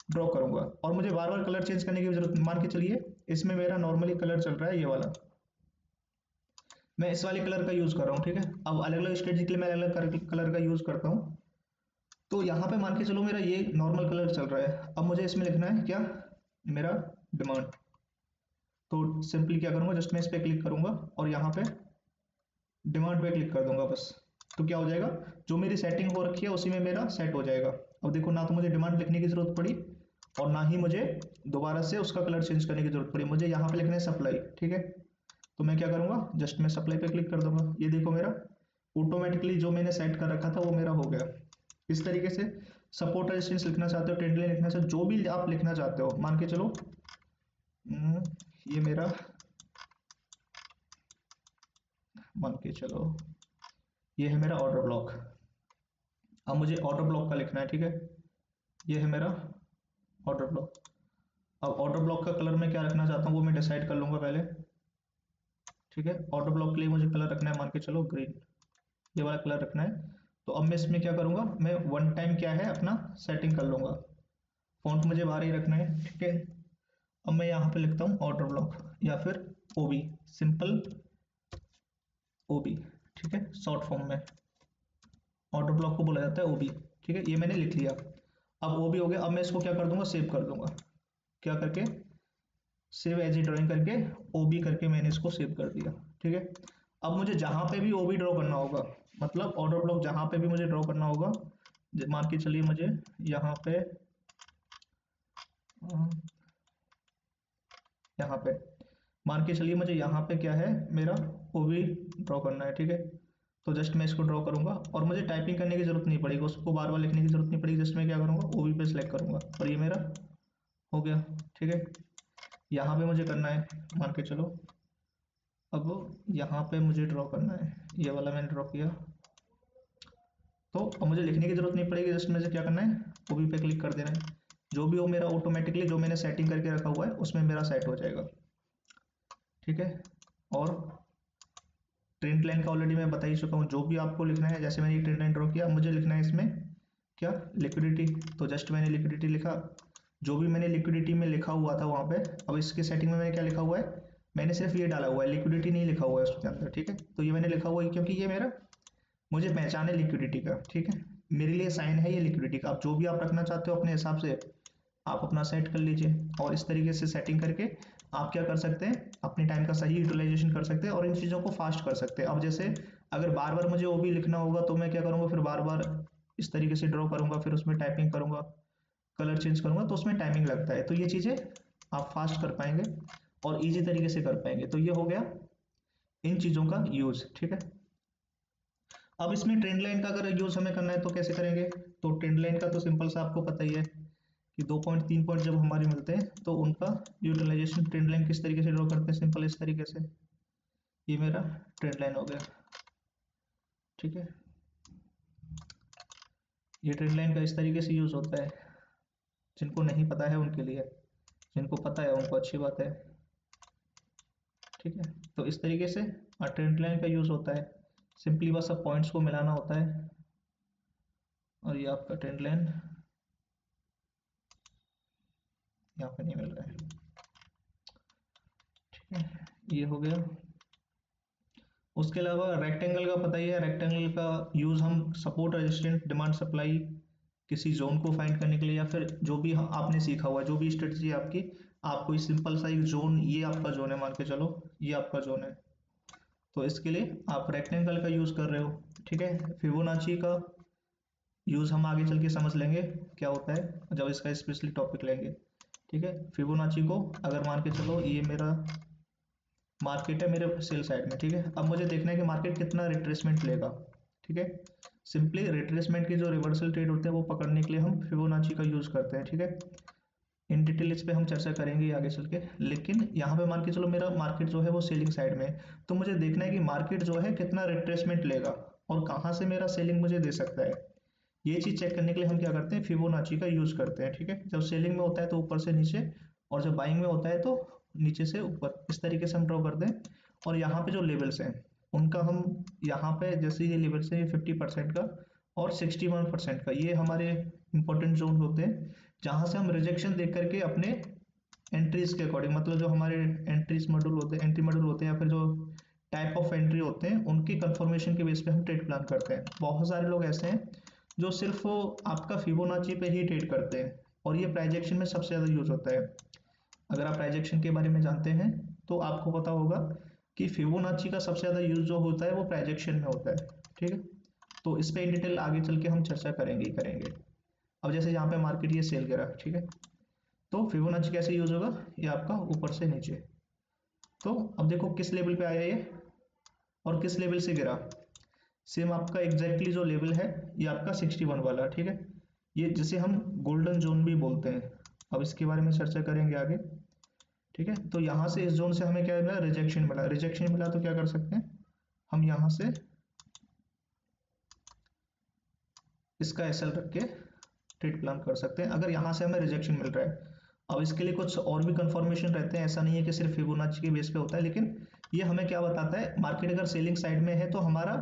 ड्रॉ करूंगा और मुझे बार बार कलर चेंज करने की जरूरत नहीं। मान के चलिए इसमें मेरा नॉर्मली कलर चल रहा है ये वाला, मैं इस वाले कलर का यूज कर रहा हूँ, ठीक है। अब अलग अलग स्टेज के लिए मैं अलग अलग कलर का यूज करता हूँ। तो यहाँ पे मान के चलो मेरा ये नॉर्मल कलर चल रहा है, अब मुझे इसमें लिखना है क्या, मेरा डिमांड। तो सिंपली क्या करूंगा, जस्ट मैं इस पे क्लिक करूंगा और यहाँ पे डिमांड पे क्लिक कर दूंगा बस। तो क्या हो जाएगा, जो मेरी सेटिंग हो रखी है उसी में मेरा सेट हो जाएगा। अब देखो ना तो मुझे डिमांड लिखने की जरूरत पड़ी और ना ही मुझे दोबारा से उसका कलर चेंज करने की जरूरत पड़ी। मुझे यहाँ पे लिखना है सप्लाई, ठीक है। तो मैं क्या करूंगा, जस्ट मैं सप्लाई पे क्लिक कर दूंगा, ये देखो मेरा ऑटोमेटिकली जो मैंने सेट कर रखा था वो मेरा हो गया। इस तरीके से सपोर्ट रेजिस्टेंस लिखना चाहते हो, ट्रेंड लाइन लिखना चाहते हो, जो भी आप लिखना चाहते हो, मान के चलो ये मेरा, मान के चलो ये है मेरा ऑर्डर ब्लॉक। अब मुझे ऑर्डर ब्लॉक का लिखना है, ठीक है। ये है मेरा ऑर्डर ब्लॉक। अब ऑर्डर ब्लॉक का कलर मैं क्या रखना चाहता हूँ वो मैं डिसाइड कर लूंगा पहले, ठीक है। ऑर्डर ब्लॉक के लिए मुझे कलर रखना है, मान के चलो ग्रीन, ये वाला कलर रखना है। तो अब मैं इसमें क्या करूंगा, मैं वन टाइम क्या है अपना सेटिंग कर लूंगा। फॉन्ट मुझे बाहर ही रखना है, ठीक है। अब मैं यहाँ पे लिखता हूँ ऑर्डर ब्लॉक या फिर ओबी, सिंपल ओबी, ठीक है, शॉर्ट फॉर्म में ऑर्डर ब्लॉक को बोला जाता है ओबी, ठीक है। ये मैंने लिख लिया, अब ओबी हो गया। अब मैं इसको क्या कर दूंगा, सेव कर दूंगा, क्या करके, सेव एज ए ड्राइंग करके ओबी करके मैंने इसको सेव कर दिया, ठीक है। अब मुझे जहां पे भी ओबी ड्रॉ करना होगा, मतलब ऑर्डर ब्लॉक जहां पे भी मुझे ड्रॉ करना होगा, मान के चलिए मुझे यहाँ पे यहाँ पे मान के चलिए मुझे यहाँ पे क्या है, मेरा ओबी ड्रॉ करना है, ठीक है। तो जस्ट मैं इसको ड्रॉ करूंगा और मुझे टाइपिंग करने की जरूरत नहीं पड़ेगी, उसको बार बार लिखने की जरूरत नहीं पड़ेगी। जस्ट मैं क्या करूंगा, ओबी पे सिलेक्ट करूंगा और ये मेरा हो गया, ठीक है। यहाँ पे मुझे करना है, मान के चलो अब यहाँ पे मुझे ड्रॉ करना है, ये वाला मैंने ड्रॉ किया। तो अब मुझे लिखने की जरूरत नहीं पड़ेगी, जस्ट मुझे क्या करना है, ओबी पे क्लिक कर देना है। जो भी हो मेरा ऑटोमेटिकली जो मैंने सेटिंग करके रखा हुआ है उसमें मेरा सेट हो जाएगा, ठीक है। और ट्रेंड लाइन का ऑलरेडी मैं बता ही चुका हूँ, जो भी आपको लिखना है, जैसे मैंने ट्रेंड लाइन ड्रॉ किया, मुझे लिखना है इसमें क्या, लिक्विडिटी। तो जस्ट मैंने लिक्विडिटी लिखा, जो भी मैंने लिक्विडिटी में लिखा हुआ था वहां पे। अब इसके सेटिंग में मैंने क्या लिखा हुआ है, मैंने सिर्फ ये डाला हुआ है, लिक्विडिटी नहीं लिखा हुआ है उसके अंदर, ठीक है। तो ये मैंने लिखा हुआ है क्योंकि ये मेरा मुझे पहचान है लिक्विडिटी का, ठीक है। मेरे लिए साइन है ये लिक्विडिटी का। आप जो भी आप रखना चाहते हो अपने हिसाब से आप अपना सेट कर लीजिए और इस तरीके से सेटिंग करके आप क्या कर सकते हैं, अपने टाइम का सही यूटिलाइजेशन कर सकते हैं और इन चीज़ों को फास्ट कर सकते हैं। अब जैसे अगर बार बार मुझे वो भी लिखना होगा तो मैं क्या करूँगा, फिर बार बार इस तरीके से ड्रॉ करूँगा, फिर उसमें टाइपिंग करूँगा, कलर चेंज करूँगा, तो उसमें टाइमिंग लगता है। तो ये चीज़ें आप फास्ट कर पाएंगे और ईजी तरीके से कर पाएंगे। तो ये हो गया इन चीज़ों का यूज़, ठीक है। अब इसमें ट्रेंड लाइन का अगर यूज़ हमें करना है तो कैसे करेंगे, तो ट्रेंड लाइन का तो सिंपल सा आपको पता ही है कि 2 पॉइंट 3 पॉइंट जब हमारे मिलते हैं तो उनका यूटिलाइजेशन ट्रेंड लाइन किस तरीके से ड्रॉ करते हैं, सिंपल इस तरीके से। ये मेरा ट्रेंड लाइन हो गया, ठीक है। ये ट्रेंड लाइन का इस तरीके से यूज होता है, जिनको नहीं पता है उनके लिए, जिनको पता है उनको अच्छी बात है, ठीक है। तो इस तरीके से ट्रेंड लाइन का यूज होता है, सिंपली बस अब पॉइंट्स को मिलाना होता है और ये आपका ट्रेंड लाइन यहाँ पे नहीं मिल रहा है, ठीक है। ये हो गया। उसके अलावा रेक्टेंगल का पता ही है, रेक्टेंगल का यूज़ हम सपोर्ट रेजिस्टेंट डिमांड सप्लाई किसी जोन को फाइंड करने के लिए, या फिर जो भी आपने सीखा हुआ है, जो भी स्ट्रेटजी है आपकी, आपको इस सिंपल सा एक जोन, ये आपका जोन है मान के चलो, ये आपका जोन है, तो इसके लिए आप रेक्टेंगल का यूज़ कर रहे हो, ठीक है। फिबोनाची का यूज़ हम आगे चल के समझ लेंगे क्या होता है जब इसका स्पेशली टॉपिक लेंगे, ठीक है। फिबोनाची को अगर मान के चलो ये मेरा मार्केट है मेरे सेल साइड में, ठीक है। अब मुझे देखना है कि मार्केट कितना रिट्रेसमेंट लेगा, ठीक है। सिंपली रिट्रेसमेंट की जो रिवर्सल ट्रेड होते हैं वो पकड़ने के लिए हम फिबोनाची का यूज करते हैं, ठीक है। इन डिटेल इस पे हम चर्चा करेंगे आगे चल के, लेकिन यहाँ पे मान के चलो मेरा मार्केट जो है वो सेलिंग साइड में है, तो मुझे देखना है कि मार्केट जो है कितना रिट्रेसमेंट लेगा और कहाँ से मेरा सेलिंग मुझे दे सकता है। ये चीज चेक करने के लिए हम क्या करते हैं, फिबोनाची का यूज करते हैं, ठीक है। जब सेलिंग में होता है तो ऊपर से नीचे और जब बाइंग में होता है तो नीचे से ऊपर, इस तरीके से हम ड्रॉ करते हैं और यहाँ पे जो लेवल्स हैं उनका हम यहाँ पे जैसे ये लेवल्स हैं, ये 50% का और 61% का, ये हमारे इंपॉर्टेंट जोन होते हैं जहाँ से हम रिजेक्शन देख करके अपने एंट्रीज के अकॉर्डिंग, मतलब जो हमारे एंट्रीज मॉड्यूल होते हैं, एंट्री मॉड्यूल होते हैं या फिर जो टाइप ऑफ एंट्री होते हैं उनकी कंफर्मेशन के बेस पे हम ट्रेड प्लान करते हैं। बहुत सारे लोग ऐसे हैं जो सिर्फ आपका फिबोनाची पे ही ट्रेड करते हैं और ये प्राइजेक्शन में सबसे ज़्यादा यूज होता है। अगर आप प्राइजेक्शन के बारे में जानते हैं तो आपको पता होगा कि फिबोनाची का सबसे ज़्यादा यूज जो होता है वो प्राइजेक्शन में होता है। ठीक है, तो इस पे इन डिटेल आगे चल के हम चर्चा करेंगे ही करेंगे। अब जैसे यहाँ पे मार्केट ये सेल गिरा, ठीक है, तो फिबोनाची कैसे यूज होगा, ये आपका ऊपर से नीचे। तो अब देखो किस लेवल पे आया ये और किस लेवल से गिरा। सेम आपका एग्जैक्टली जो लेवल है ये आपका 61 वाला, ठीक है, ये जिसे हम गोल्डन जोन भी बोलते हैं। अब इसके बारे में चर्चा करेंगे आगे। ठीक है, तो यहाँ से इस जोन से हमें क्या मिला, रिजेक्शन मिला। रिजेक्शन मिला तो क्या कर सकते हैं हम, यहाँ से इसका एसएल रख के ट्रेड प्लान कर सकते हैं अगर यहाँ से हमें रिजेक्शन मिल रहा है। अब इसके लिए कुछ और भी कंफर्मेशन रहते हैं, ऐसा नहीं है कि सिर्फ फिबोनाची के बेस पे होता है, लेकिन ये हमें क्या बताता है, मार्केट अगर सेलिंग साइड में है तो हमारा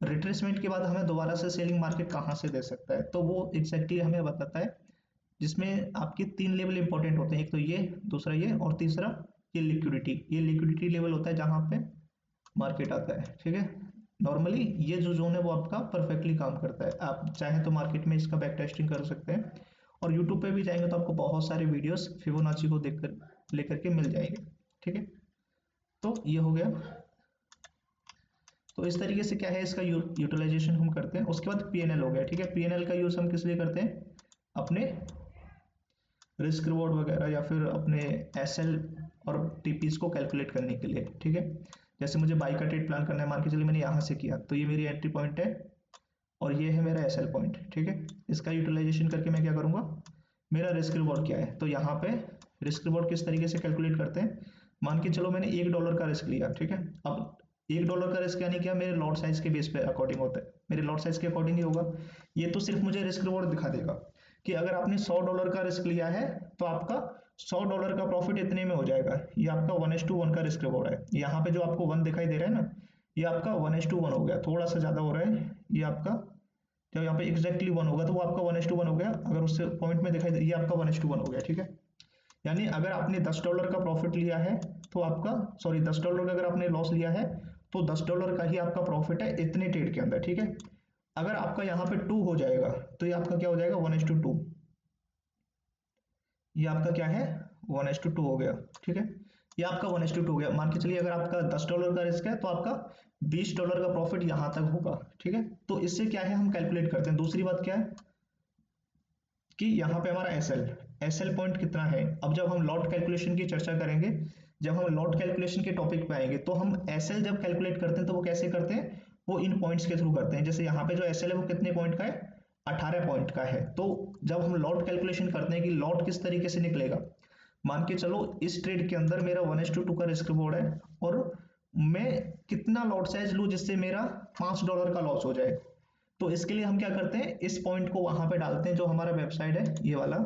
रिट्रेसमेंट के बाद हमें दोबारा से सेलिंग मार्केट कहाँ से दे सकता है, तो वो एग्जैक्टली हमें बताता है। जिसमें आपके 3 लेवल इंपॉर्टेंट होते हैं, एक तो ये, दूसरा ये और तीसरा ये लिक्विडिटी। ये लिक्विडिटी लेवल होता है जहाँ पे मार्केट आता है। ठीक है, नॉर्मली ये जो जोन है वो आपका परफेक्टली काम करता है। आप चाहे तो मार्केट में इसका बैक टेस्टिंग कर सकते हैं और यूट्यूब पे भी जाएंगे तो आपको बहुत सारे वीडियोस फिबोनाची को देखकर लेकर के मिल जाएंगे। ठीक है, तो ये हो गया। तो इस तरीके से क्या है इसका यूटिलाइजेशन हम करते हैं। उसके बाद पीएनएल हो गया। ठीक है, पीएनएल का यूज हम किस लिए करते हैं, अपने रिस्क रिवॉर्ड वगैरह या फिर अपने एसएल और टीपीस को कैलकुलेट करने के लिए। ठीक है, जैसे मुझे बाई का ट्रेड प्लान करना है, मान के चलिए मैंने यहाँ से किया तो ये मेरी एंट्री पॉइंट है और ये है मेरा एसएल पॉइंट। ठीक है, इसका यूटिलाइजेशन करके मैं क्या करूँगा, मेरा रिस्क रिवॉर्ड क्या है, तो यहाँ पे रिस्क रिवॉर्ड किस तरीके से कैलकुलेट करते हैं। मान के चलो मैंने $1 का रिस्क लिया। ठीक है, अब $1 का रिस्क यानी क्या, मेरे लॉट साइज के बेस पे अकॉर्डिंग होता है, मेरे लॉट साइज के अकॉर्डिंग ही होगा। ये तो सिर्फ मुझे रिस्क रिवॉर्ड दिखा देगा कि अगर आपने $100 का रिस्क लिया है तो आपका $100 का प्रॉफिट इतने में हो जाएगा। ये आपका 1:1 का रिस्क रिवॉर्ड है। यहाँ पे जो आपको 1 दिखाई दे रहा है ना, ये आपका 1:1 हो गया, थोड़ा सा ज्यादा हो रहा है। ये आपका जब यहाँ पे एग्जैक्टली 1 होगा तो वो आपका 1:1 हो गया, अगर उससे पॉइंट में दिखाई दे, ये आपका 1:1 हो गया। ठीक है, यानी अगर आपने $10 का प्रॉफिट लिया है तो आपका, सॉरी $10 का अगर आपने लॉस लिया है तो $10 का ही आपका प्रॉफिट है इतने ट्रेड के अंदर। ठीक है, अगर आपका यहाँ पे 2 हो जाएगा तो ये आपका क्या हो जाएगा, 1:2। ये आपका क्या है, 1:2 हो गया। ठीक है, ये आपका 1:2 हो गया। मान के चलिए अगर आपका $10 का रिस्क है तो आपका $20 का प्रॉफिट यहाँ तक होगा। ठीक है, तो इससे क्या है हम कैलकुलेट करते हैं। दूसरी बात क्या है कि यहाँ पे हमारा एसएल पॉइंट कितना है। अब जब हम लॉट कैलकुलेशन की चर्चा करेंगे, जब हम लॉट कैलकुलेशन के टॉपिक पे आएंगे तो हम एसएल जब कैलकुलेट करते हैं तो वो कैसे करते हैं, वो इन पॉइंट्स के थ्रू करते हैं। जैसे यहाँ पे जो एसएल है वो कितने पॉइंट का है, 18 पॉइंट का है। तो जब हम लॉट कैलकुलेशन करते हैं कि लॉट किस तरीके से निकलेगा, मान के चलो इस ट्रेड के अंदर मेरा 1:2 का रिस्क रिवॉर्ड है और मैं कितना लॉट साइज लूं जिससे मेरा $5 का लॉस हो जाए। तो इसके लिए हम क्या करते हैं, इस पॉइंट को वहां पे डालते हैं जो हमारा वेबसाइट है, ये वाला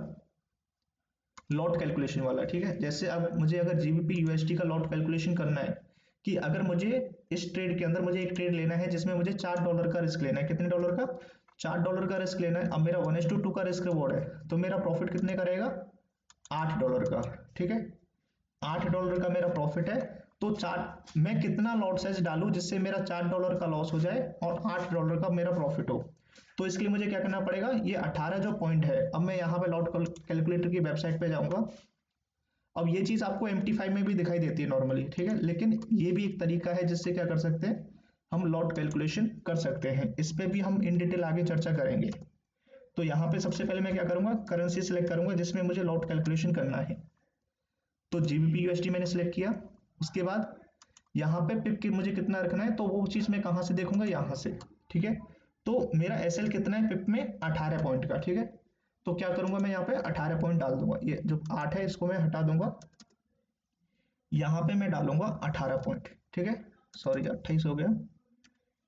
लॉट कैलकुलेशन वाला। ठीक है, जैसे अब मुझे अगर जीबीपी यूएसडी का लॉट कैलकुलेशन करना है कि अगर मुझे इस ट्रेड के अंदर मुझे एक ट्रेड लेना है जिसमें मुझे $4 का रिस्क लेना है, कितने डॉलर का, $4 का रिस्क लेना है। अब मेरा 1:2 का रिस्क रिवॉर्ड है तो मेरा प्रॉफिट कितने का रहेगा, $8 का। ठीक है, $8 का मेरा प्रॉफिट है, तो चार मैं कितना लॉट साइज डालूं जिससे मेरा $4 का लॉस हो जाए और $8 का मेरा प्रॉफिट हो। तो इसके लिए मुझे क्या करना पड़ेगा, ये 18 जो पॉइंट है, अब मैं यहाँ पे लॉट कैलकुलेटर की वेबसाइट पे जाऊंगा। अब ये चीज आपको MT5 में भी दिखाई देती है नॉर्मली। ठीक है, लेकिन ये भी एक तरीका है जिससे क्या कर सकते हैं, हम लॉट कैलकुलेशन कर सकते हैं। इस पे भी हम इन डिटेल आगे चर्चा करेंगे। तो यहाँ पे सबसे पहले मैं क्या करूंगा, करेंसी सिलेक्ट करूंगा जिसमें मुझे लॉट कैलकुलेशन करना है। तो जीबीपी यूएसडी मैंने सिलेक्ट किया। उसके बाद यहाँ पे पिप की मुझे कितना रखना है, तो वो चीज मैं कहाँ से देखूंगा, यहाँ से। ठीक है, तो मेरा एसएल कितना है पिप में, 18 पॉइंट का। ठीक है, तो क्या करूंगा मैं यहाँ पे 18 पॉइंट डाल दूंगा। ये जो 8 है इसको मैं हटा दूंगा, यहाँ पे मैं डालूंगा 18 पॉइंट। ठीक है, सॉरी 28 हो गया,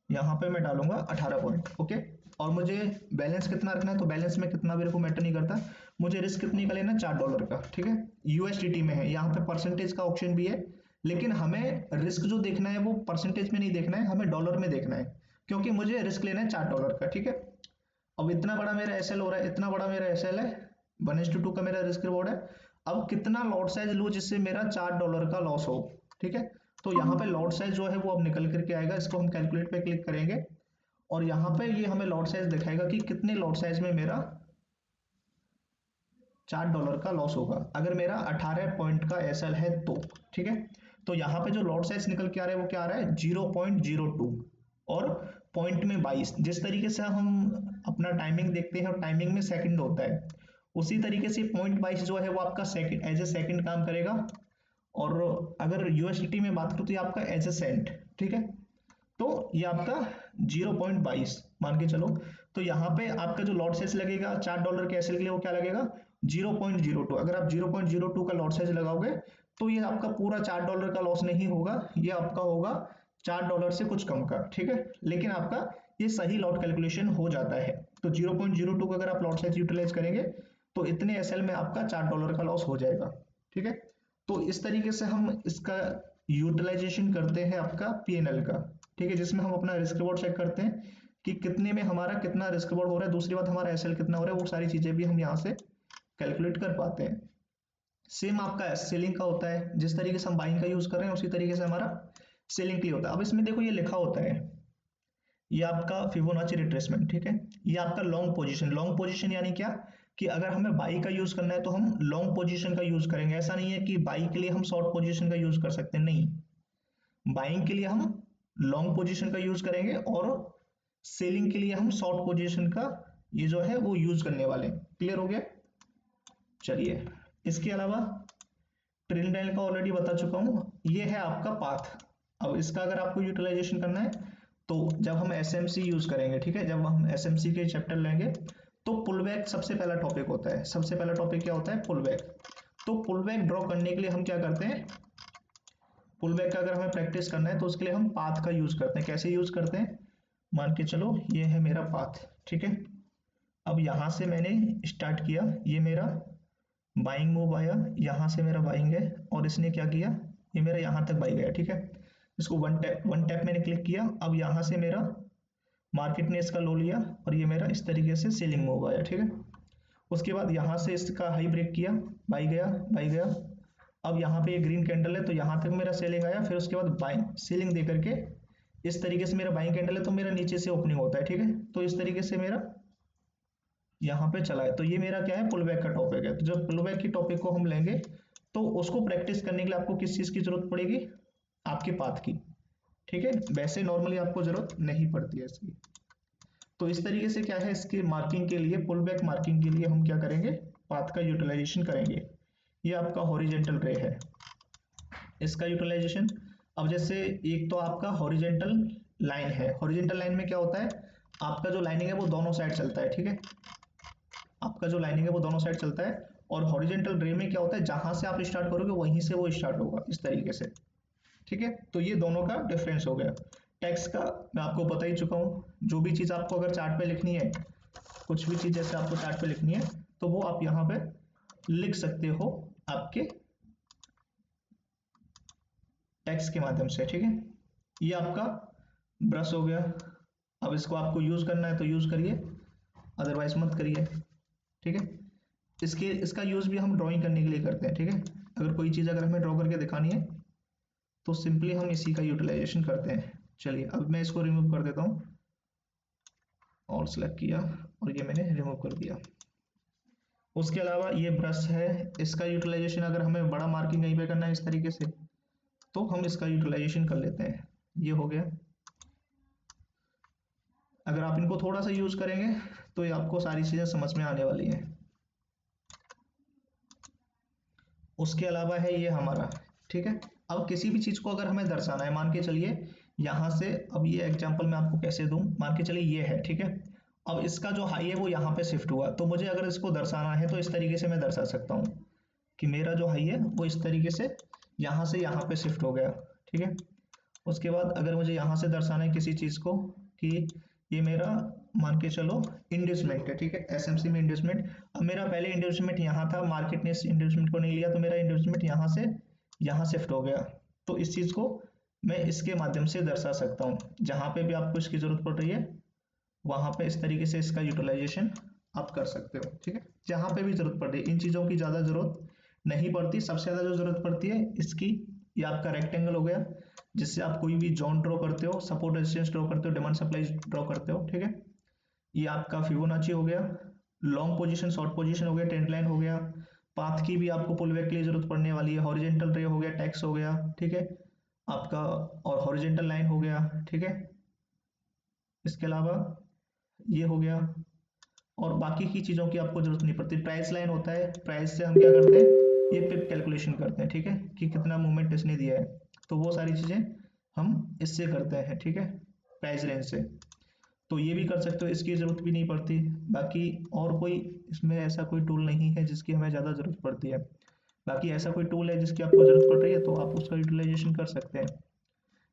यहाँ पे मैं डालूंगा 18 पॉइंट। ओके, और मुझे बैलेंस कितना रखना है, तो बैलेंस में कितना मेरे को मैटर नहीं करता, मुझे रिस्क कितने का लेना है, $4 का। ठीक है, यूएसडीटी में है, यहाँ पे परसेंटेज का ऑप्शन भी है, लेकिन हमें रिस्क जो देखना है वो परसेंटेज में नहीं देखना है, हमें डॉलर में देखना है, क्योंकि मुझे रिस्क लेना है $4 का, ठीक है। अब इतना बड़ा मेरा एसएल हो रहा है, इतना बड़ा मेरा एसएल है, 1:2 का मेरा रिस्क रिवॉर्ड है। अब कितना लॉट साइज लूँ जिससे मेरा $4 का लॉस हो, ठीक है। तो यहाँ पे लॉट साइज जो है वो अब निकल करके आएगा, इसको हम कैलकुलेट पे क्लिक करेंगे और यहाँ पे ये हमें लॉट साइज दिखाएगा कि कितने लॉट साइज में मेरा $4 का लॉस होगा, अगर मेरा 18 पॉइंट का एसएल है तो, ठीक है। तो यहाँ पे जो लॉट साइज निकल के आ रहा है वो क्या आ रहा है, 0.02 और पॉइंट में 22। जिस तरीके से हम अपना टाइमिंग देखते हैं और टाइमिंग में सेकंड होता है, उसी तरीके से 0.22 जो है वो आपका सेकंड एज ए सेकंड काम करेगा। और अगर यूएसडीटी में बात करूँ तो ये आपका एज ए सेंट, ठीक है। तो ये आपका 0.22 मान के चलो। तो यहाँ पे आपका जो लॉट साइज लगेगा $4 के एसएल के लिए वो क्या लगेगा, 0.02। अगर आप 0.02 का लॉट साइज लगाओगे तो ये आपका पूरा $4 का लॉस नहीं होगा, ये आपका होगा $4 से कुछ कम का, ठीक है। लेकिन आपका ये सही लॉट कैलकुलेशन हो जाता है। तो 0.02 का अगर आप लॉट साइज यूटिलाइज करेंगे तो इतने एसएल में आपका $4 का लॉस हो जाएगा, ठीक है। तो इस तरीके से हम इसका यूटिलाइजेशन करते हैं आपका पीएनएल का, ठीक है, जिसमें हम अपना रिस्क रिवॉर्ड चेक करते हैं कि कितने में हमारा कितना रिस्क रिवॉर्ड हो रहा है, दूसरी बात हमारा एसएल कितना हो रहा है, वो सारी चीजें भी हम यहाँ से कैलकुलेट कर पाते हैं। सेम आपका सेलिंग का होता है, जिस तरीके से हम बाइंग का यूज कर रहे हैं उसी तरीके से हमारा सेलिंग के होता है। अब इसमें देखो ये लिखा होता है, ये आपका फिबोनाची रिट्रेसमेंट, ठीक है। ये आपका लॉन्ग पोजीशन, लॉन्ग पोजीशन यानी क्या कि अगर हमें बाई का यूज करना है तो हम लॉन्ग पोजीशन का यूज करेंगे। ऐसा नहीं है कि बाई के लिए हम शॉर्ट पोजीशन का यूज कर सकते हैं, नहीं, बाइंग के लिए हम लॉन्ग पोजीशन का यूज करेंगे और सेलिंग के लिए हम शॉर्ट पोजीशन का ये जो है वो यूज करने वाले हैं। क्लियर हो गया। चलिए, इसके अलावा ट्रेल लाइन का ऑलरेडी बता चुका हूं, ये है आपका पाथ। अब इसका अगर आपको यूटिलाइजेशन करना है तो जब हम एसएमसी यूज करेंगे, ठीक है, जब हम एसएमसी के चैप्टर लेंगे तो पुल बैक सबसे पहला टॉपिक होता है। सबसे पहला टॉपिक क्या होता है, पुल बैक। तो पुल बैक ड्रॉ करने के लिए हम क्या करते हैं, पुल बैक का अगर हमें प्रैक्टिस करना है तो उसके लिए हम पाथ का यूज करते हैं। कैसे यूज करते हैं, मान के चलो ये है मेरा पाथ, ठीक है। अब यहां से मैंने स्टार्ट किया, ये मेरा बाइंग मूव आया, यहाँ से मेरा बाइंग है और इसने क्या किया, ये मेरा यहाँ तक बाई गया, ठीक है। इसको वन टैप मैंने क्लिक किया। अब यहाँ से मेरा मार्केट ने इसका लो लिया और ये मेरा इस तरीके से सेलिंग मूव आया, ठीक है। उसके बाद यहाँ से इसका हाई ब्रेक किया, बाई गया, बाई गया। अब यहाँ पे ये ग्रीन कैंडल है तो यहाँ तक मेरा सेलिंग आया, फिर उसके बाद बाइंग सेलिंग दे करके इस तरीके से मेरा बाइंग कैंडल है तो मेरा नीचे से ओपनिंग होता है, ठीक है। तो इस तरीके से मेरा यहाँ पे चला है। तो ये मेरा क्या है, पुल बैक का टॉपिक है। तो जब पुल बैक की टॉपिक को हम लेंगे तो उसको प्रैक्टिस करने के लिए आपको किस चीज की जरूरत पड़ेगी, आपके पाथ की, ठीक है। वैसे नॉर्मली आपको जरूरत नहीं पड़ती है इसकी। तो इस तरीके से क्या है, इसकी मार्किंग के लिए, पुल बैक मार्किंग के लिए हम क्या करेंगे, पाथ का यूटिलाइजेशन करेंगे। ये आपका हॉरिजेंटल रे है, इसका यूटिलाइजेशन। अब जैसे एक तो आपका हॉरिजेंटल लाइन है, हॉरिजेंटल लाइन में क्या होता है, आपका जो लाइनिंग है वो दोनों साइड चलता है, ठीक है। आपका जो लाइनिंग है वो दोनों साइड चलता है। और हॉरिजेंटल रे में क्या होता है, जहां से आप स्टार्ट करोगे वहीं से वो स्टार्ट होगा, इस तरीके से, ठीक है। तो ये दोनों का डिफरेंस हो गया। टेक्स्ट का मैं आपको बता ही चुका हूँ, जो भी चीज आपको अगर चार्ट पे लिखनी है, कुछ भी चीज जैसे आपको चार्ट पे लिखनी है तो वो आप यहाँ पे लिख सकते हो आपके टेक्स्ट के माध्यम से, ठीक है। ये आपका ब्रश हो गया। अब इसको आपको यूज करना है तो यूज करिए, अदरवाइज मत करिए, ठीक है। इसका यूज भी हम ड्राइंग करने के लिए करते हैं, ठीक है। अगर कोई चीज अगर हमें ड्रॉ करके दिखानी है तो सिंपली हम इसी का यूटिलाइजेशन करते हैं। चलिए, अब मैं इसको रिमूव कर देता हूँ, और सेलेक्ट किया और ये मैंने रिमूव कर दिया। उसके अलावा ये ब्रश है, इसका यूटिलाइजेशन अगर हमें बड़ा मार्किंग कहीं पे करना है इस तरीके से तो हम इसका यूटिलाइजेशन कर लेते हैं। ये हो गया। अगर आप इनको थोड़ा सा यूज करेंगे तो ये आपको सारी चीजें समझ में आने वाली हैं। उसके अलावा है ये हमारा, ठीक है। अब किसी भी चीज को अगर हमें दर्शाना है, मान के चलिए यहां से, अब ये एग्जांपल मैं आपको कैसे दूं, मान के चलिए ये है, ठीक है। अब इसका जो हाई है वो यहाँ पे शिफ्ट हुआ, तो मुझे अगर इसको दर्शाना है तो इस तरीके से मैं दर्शा सकता हूँ कि मेरा जो हाई है वो इस तरीके से यहाँ से यहाँ पे शिफ्ट हो गया, ठीक है। उसके बाद अगर मुझे यहाँ से दर्शाना है किसी चीज को कि ये मेरा, मान के चलो इंड्यूसमेंट है, ठीक है, एसएमसी में इंड्यूसमेंट। अब मेरा पहले इंड्यूसमेंट यहाँ था, मार्केट ने इस इंड्यूसमेंट को नहीं लिया तो मेरा इंड्यूसमेंट यहाँ से यहाँ शिफ्ट हो गया, तो इस चीज को मैं इसके माध्यम से दर्शा सकता हूँ। जहां पे भी आपको इसकी जरूरत पड़ रही है वहां पे इस तरीके से इसका यूटिलाइजेशन आप कर सकते हो, ठीक है। जहां पे भी जरूरत पड़ रही है, इन चीजों की ज्यादा जरूरत नहीं पड़ती। सबसे ज्यादा जो जरूरत पड़ती है इसकी, ये आपका रेक्टेंगल हो गया जिससे आप कोई भी जोन ड्रॉ करते हो, सपोर्ट रेजिस्टेंस ड्रॉ करते हो, डिमांड सप्लाई ड्रॉ करते हो, ठीक है। ये आपका फिबोनाची हो गया, लॉन्ग पोजीशन शॉर्ट पोजीशन हो गया, ट्रेंड लाइन हो गया, पाथ की भी आपको पुलबैक के लिए जरूरत पड़ने वाली है, हॉरिजेंटल रे हो गया, टैक्स हो गया, ठीक है आपका, और हॉरिजेंटल लाइन हो गया, ठीक है। इसके अलावा ये हो गया, और बाकी की चीजों की आपको जरूरत नहीं पड़ती। प्राइस लाइन होता है, प्राइस से हम क्या करते हैं, ये पिप कैलकुलेशन करते हैं, ठीक है, कि कितना मूवमेंट इसने दिया है। तो वो सारी चीजें हम इससे करते हैं, ठीक है, प्राइस रेंज से। तो ये भी कर सकते हो, इसकी जरूरत भी नहीं पड़ती। बाकी और कोई इसमें ऐसा कोई टूल नहीं है जिसकी हमें ज़्यादा ज़रूरत पड़ती है। बाकी ऐसा कोई टूल है जिसकी आपको ज़रूरत पड़ रही है तो आप उसका यूटिलाइजेशन कर सकते हैं।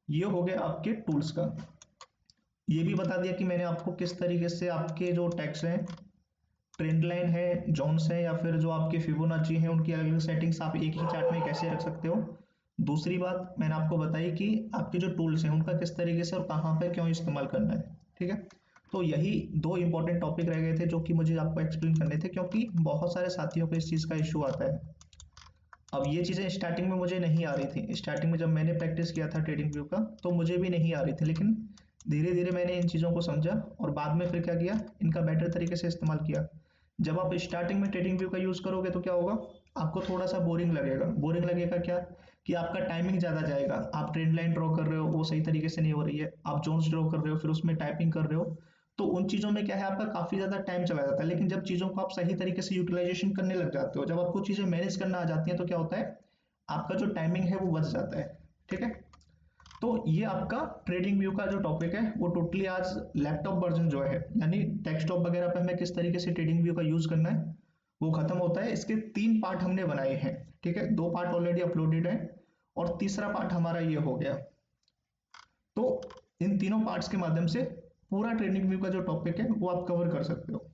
ये हो गया आपके टूल्स का। ये भी बता दिया कि मैंने आपको किस तरीके से आपके जो टैग्स हैं, ट्रेंड लाइन है, जोन्स है, या फिर जो आपके फिबोनाची हैं, उनकी अलग अलग सेटिंग्स आप एक ही चार्ट में कैसे रख सकते हो। दूसरी बात मैंने आपको बताई कि आपके जो टूल्स हैं उनका किस तरीके से और कहाँ पर क्यों इस्तेमाल करना है, ठीक है। तो यही दो इंपॉर्टेंट टॉपिक रह गए थे जो कि मुझे आपको एक्सप्लेन करने थे, क्योंकि बहुत सारे साथियों को इस चीज़ का इशू आता है। अब ये चीज़ें स्टार्टिंग में मुझे नहीं आ रही थी, स्टार्टिंग में जब मैंने प्रैक्टिस किया था ट्रेडिंग व्यू का तो मुझे भी नहीं आ रही थी, लेकिन धीरे धीरे मैंने इन चीज़ों को समझा और बाद में फिर क्या किया, इनका बेटर तरीके से इस्तेमाल किया। जब आप स्टार्टिंग में ट्रेडिंग व्यू का यूज़ करोगे तो क्या होगा, आपको थोड़ा सा बोरिंग लगेगा। बोरिंग लगेगा क्या, कि आपका टाइमिंग ज़्यादा जाएगा। आप ट्रेंड लाइन ड्रॉ कर रहे हो वो सही तरीके से नहीं हो रही है, आप जोन्स ड्रॉ कर रहे हो फिर उसमें टाइपिंग कर रहे हो, तो उन चीज़ों में क्या है आपका काफ़ी ज़्यादा टाइम चला जाता है। लेकिन जब चीज़ों को आप सही तरीके से यूटिलाइजेशन करने लग जाते हो, जब आपको चीज़ें मैनेज करना आ जाती हैं, तो क्या होता है, आपका जो टाइमिंग है वो बच जाता है, ठीक है। तो ये आपका ट्रेडिंग व्यू का जो टॉपिक है वो टोटली आज लैपटॉप वर्जन जो है, यानी डेस्कटॉप वगैरह पे हमें किस तरीके से ट्रेडिंग व्यू का यूज करना है वो खत्म होता है। इसके 3 पार्ट हमने बनाए हैं, ठीक है, 2 पार्ट ऑलरेडी अपलोडेड है और तीसरा पार्ट हमारा ये हो गया। तो इन तीनों पार्ट्स के माध्यम से पूरा ट्रेडिंग व्यू का जो टॉपिक है वो आप कवर कर सकते हो।